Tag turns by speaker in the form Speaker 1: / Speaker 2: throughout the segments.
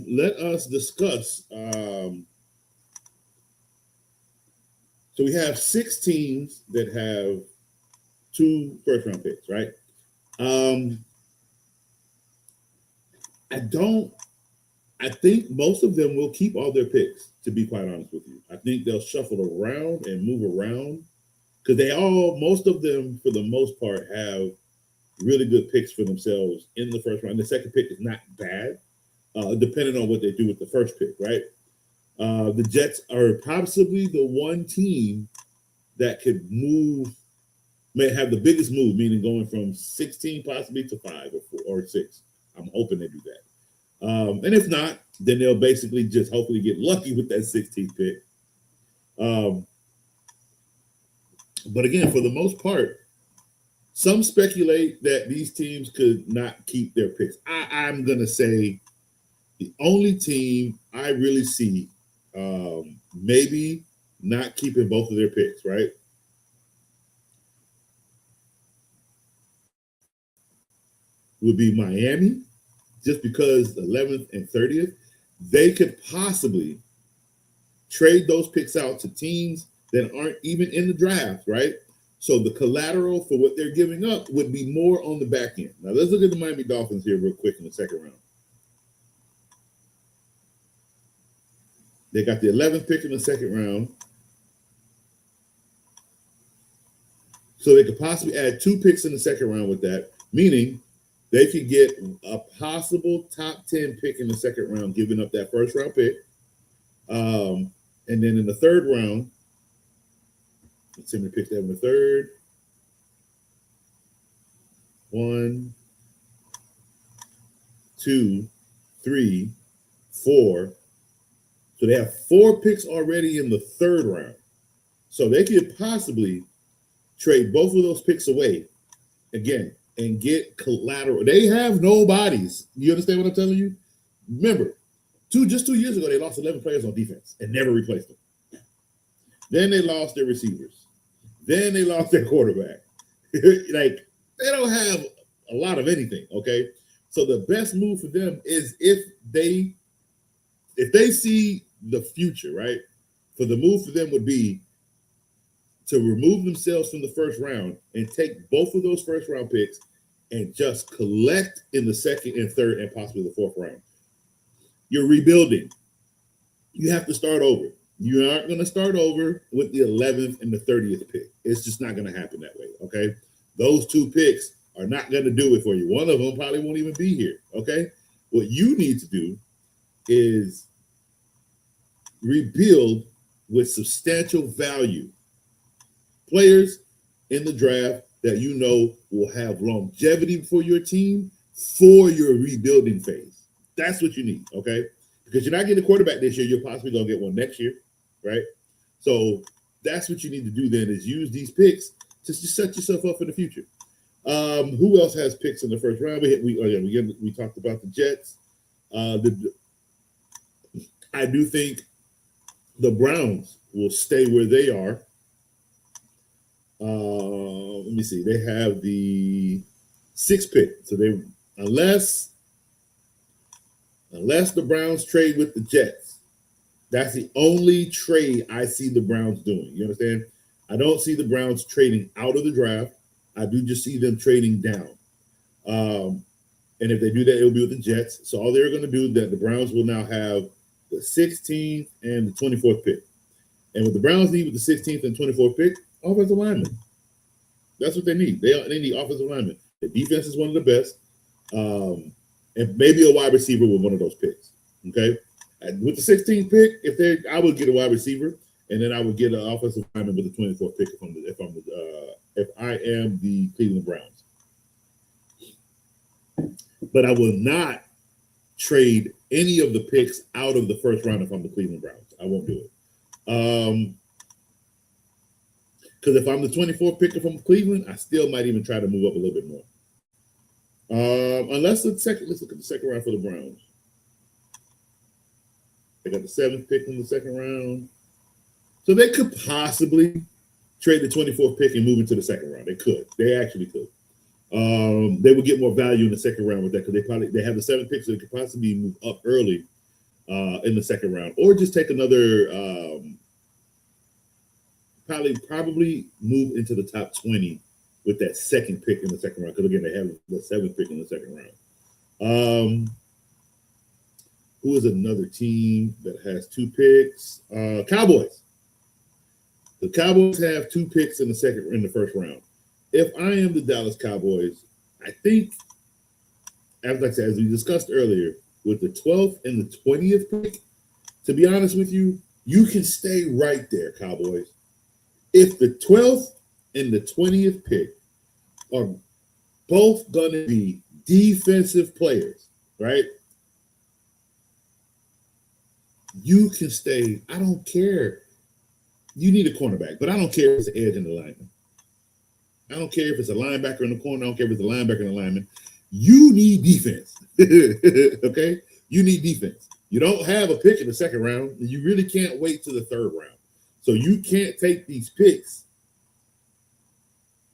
Speaker 1: let us discuss. So we have 6 teams that have 2 first-round picks, right? I think most of them will keep all their picks, to be quite honest with you. I think they'll shuffle around and move around because most of them, for the most part, have really good picks for themselves in the first round. The second pick is not bad, depending on what they do with the first pick, right? The Jets are possibly the one team that could may have the biggest move, meaning going from 16 possibly to 5 or 6. I'm hoping they do that. And if not, then they'll basically just hopefully get lucky with that 16th pick. But again, for the most part, some speculate that these teams could not keep their picks. I'm going to say the only team I really see maybe not keeping both of their picks, right? Would be Miami, just because the 11th and 30th, they could possibly trade those picks out to teams that aren't even in the draft, right? So the collateral for what they're giving up would be more on the back end. Now let's look at the Miami Dolphins here real quick in the second round. They got the 11th pick in the second round. So they could possibly add 2 picks in the second round with that, meaning they could get a possible top 10 pick in the second round, giving up that first round pick. And then in the third round, let's see me pick that in the third. 1, 2, 3, 4. So they have 4 picks already in the third round. So they could possibly trade both of those picks away again and get collateral. They have no bodies. You understand what I'm telling you? Remember, just 2 years ago, they lost 11 players on defense and never replaced them. Then they lost their receivers. Then they lost their quarterback. Like, they don't have a lot of anything, okay? So the best move for them is if they see the future, right? For the move for them would be to remove themselves from the first round and take both of those first round picks and just collect in the second and third and possibly the fourth round. You're rebuilding. You have to start over. You aren't going to start over with the 11th and the 30th pick. It's just not going to happen that way, okay? Those 2 picks are not going to do it for you. One of them probably won't even be here, okay? What you need to do is rebuild with substantial value. Players in the draft that you know will have longevity for your team for your rebuilding phase. That's what you need, okay? Because you're not getting a quarterback this year, you're possibly going to get one next year, right? So that's what you need to do then, is use these picks to set yourself up for the future. Who else has picks in the first round? We talked about the Jets. I do think the Browns will stay where they are. Let me see. They have the 6th pick. So unless the Browns trade with the Jets, that's the only trade I see the Browns doing. You understand? I don't see the Browns trading out of the draft. I do just see them trading down. And if they do that, it'll be with the Jets. So all they're going to do, that the Browns will now have the 16th and the 24th pick. And what the Browns need with the 16th and 24th pick, offensive linemen. That's what they need. They need offensive linemen. The defense is one of the best. And maybe a wide receiver with one of those picks. Okay? And with the 16th pick, I would get a wide receiver, and then I would get an offensive lineman with the 24th pick if I am the Cleveland Browns. But I will not trade any of the picks out of the first round if I'm the Cleveland Browns. I won't do it. Because if I'm the 24th picker from Cleveland, I still might even try to move up a little bit more. Let's look at the second round for the Browns. They got the 7th pick in the second round. So they could possibly trade the 24th pick and move into the second round. They could. They actually could. They would get more value in the second round with that because they have the 7th pick, so they could possibly move up early in the second round, or just take another probably move into the top 20 with that second pick in the second round. Because again, they have the 7th pick in the second round. Who is another team that has 2 picks? Cowboys. The Cowboys have 2 picks in the first round. If I am the Dallas Cowboys, I think, as we discussed earlier, with the 12th and the 20th pick, to be honest with you, you can stay right there, Cowboys. If the 12th and the 20th pick are both going to be defensive players, right? You can stay. I don't care. You need a cornerback, but I don't care if it's an edge in the lineman. I don't care if it's a linebacker in the corner. I don't care if it's a linebacker in the lineman. You need defense. Okay? You need defense. You don't have a pick in the second round. And you really can't wait to the third round. So you can't take these picks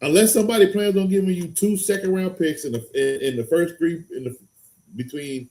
Speaker 1: unless somebody plans on giving you 2 second-round picks in the first 3 between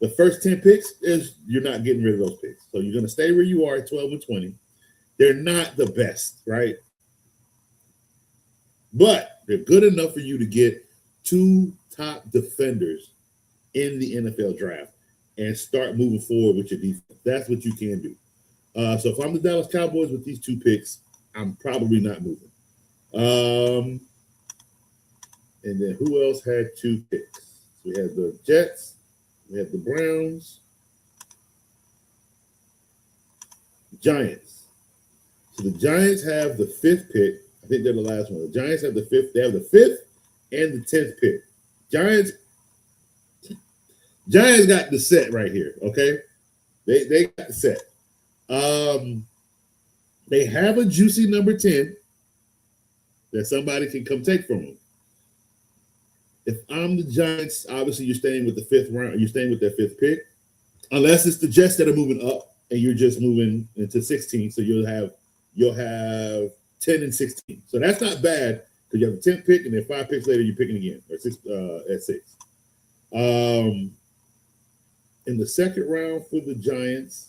Speaker 1: the first 10 picks. You're not getting rid of those picks. So you're going to stay where you are at 12 and 20. They're not the best, right? But they're good enough for you to get 2 top defenders in the NFL draft and start moving forward with your defense. That's what you can do. So if I'm the Dallas Cowboys with these 2 picks, I'm probably not moving. And then who else had 2 picks? So we had the Jets, we had the Browns, Giants. So the Giants have the 5th pick. I think they're the last one. The Giants have the 5th. They have the 5th and the 10th pick. Giants got the set right here. Okay, they got the set. They have a juicy number 10 that somebody can come take from them. If I'm the Giants, obviously you're staying with the 5th round. You're staying with that 5th pick, unless it's the Jets that are moving up and you're just moving into 16. So you'll have 10 and 16. So that's not bad because you have the 10th pick and then 5 picks later you're picking again or 6 at 6. In the second round for the Giants,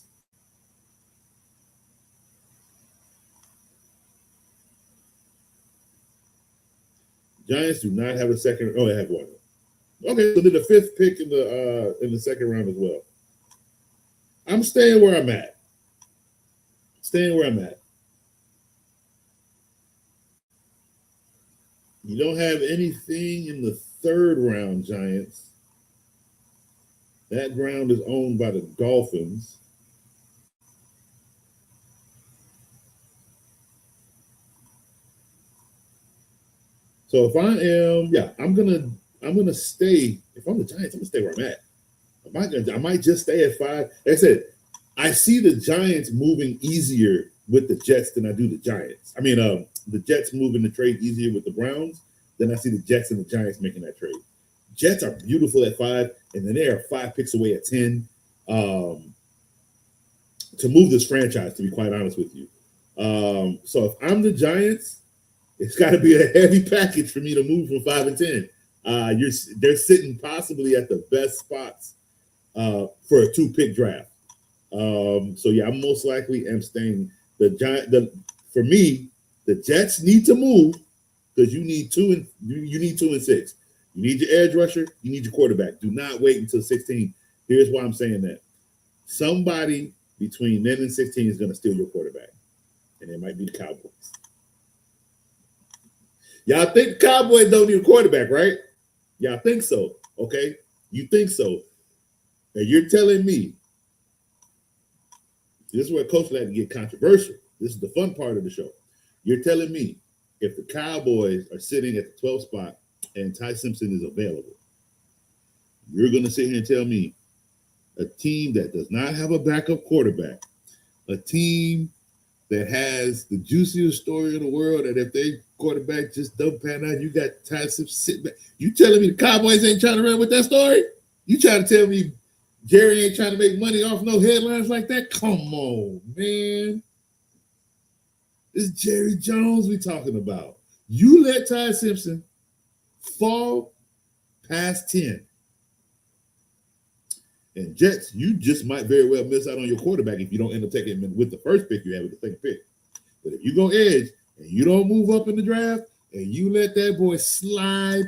Speaker 1: Giants do not have a second. Oh, they have one. Okay, so they're the 5th pick in the second round as well. I'm staying where I'm at. You don't have anything in the 3rd round, Giants. That ground is owned by the Dolphins. So if I'm gonna stay. If I'm the Giants, I'm gonna stay where I'm at. I might just stay at 5. Like I said, I see the Giants moving easier with the Jets than I do the Giants. I mean, the Jets moving the trade easier with the Browns than I see the Jets and the Giants making that trade. Jets are beautiful at 5, and then they are 5 picks away at 10 to move this franchise, to be quite honest with you. So if I'm the Giants, it's got to be a heavy package for me to move from 5 and 10. They're sitting possibly at the best spots for a 2-pick draft. So yeah, I most likely am staying. For me, the Jets need to move because you need 2 and 6. You need your edge rusher. You need your quarterback. Do not wait until 16. Here's why I'm saying that. Somebody between then and 16 is going to steal your quarterback, and it might be the Cowboys. Y'all think the Cowboys don't need a quarterback, right? Y'all think so, okay? You think so. And you're telling me, this is where Coach had to get controversial. This is the fun part of the show. You're telling me if the Cowboys are sitting at the 12th spot and Ty Simpson is available, you're going to sit here and tell me a team that does not have a backup quarterback, a team that has the juiciest story in the world, and if they quarterback just don't pan out, you got Ty Simpson sitting back. You telling me the Cowboys ain't trying to run with that story? You trying to tell me Jerry ain't trying to make money off no headlines like that? Come on, man. It's Jerry Jones we talking about. You let Ty Simpson fall past 10. And Jets, you just might very well miss out on your quarterback if you don't end up taking him with the first pick you have with the second pick. But if you go edge and you don't move up in the draft and you let that boy slide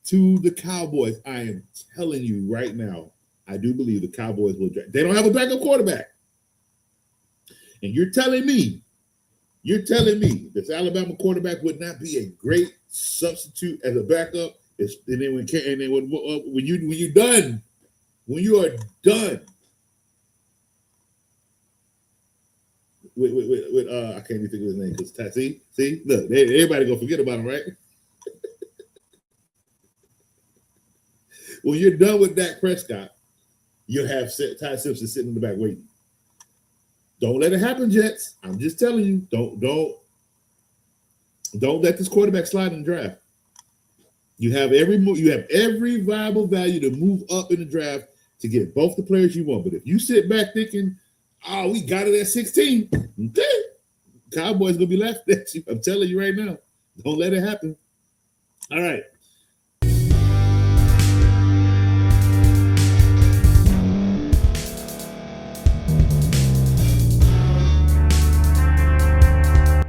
Speaker 1: to the Cowboys, I am telling you right now, I do believe the Cowboys will draft. They don't have a backup quarterback. And you're telling me this Alabama quarterback would not be a great substitute as a backup. And then when you're done, when you are done with I can't even think of his name because see, look, everybody gonna forget about him, right? When you're done with Dak Prescott, you'll have Ty Simpson sitting in the back waiting. Don't let it happen, Jets. I'm just telling you, don't let this quarterback slide in the draft. You have every viable value to move up in the draft to get both the players you want. But if you sit back thinking, oh, we got it at 16, okay, Cowboys gonna be laughing at you. I'm telling you right now. Don't let it happen. All right.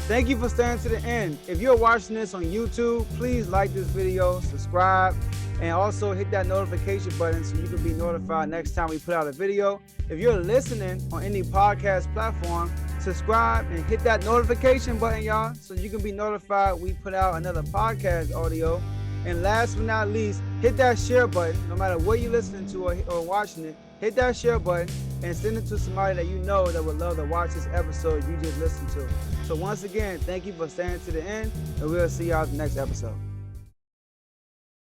Speaker 2: Thank you for staying to the end. If you're watching this on YouTube, please like this video, subscribe, and also hit that notification button so you can be notified next time we put out a video. If you're listening on any podcast platform, subscribe and hit that notification button, y'all, so you can be notified we put out another podcast audio. And last but not least, hit that share button. No matter what you're listening to or watching it, hit that share button and send it to somebody that you know that would love to watch this episode you just listened to. So once again, thank you for staying to the end, and we'll see y'all in the next episode.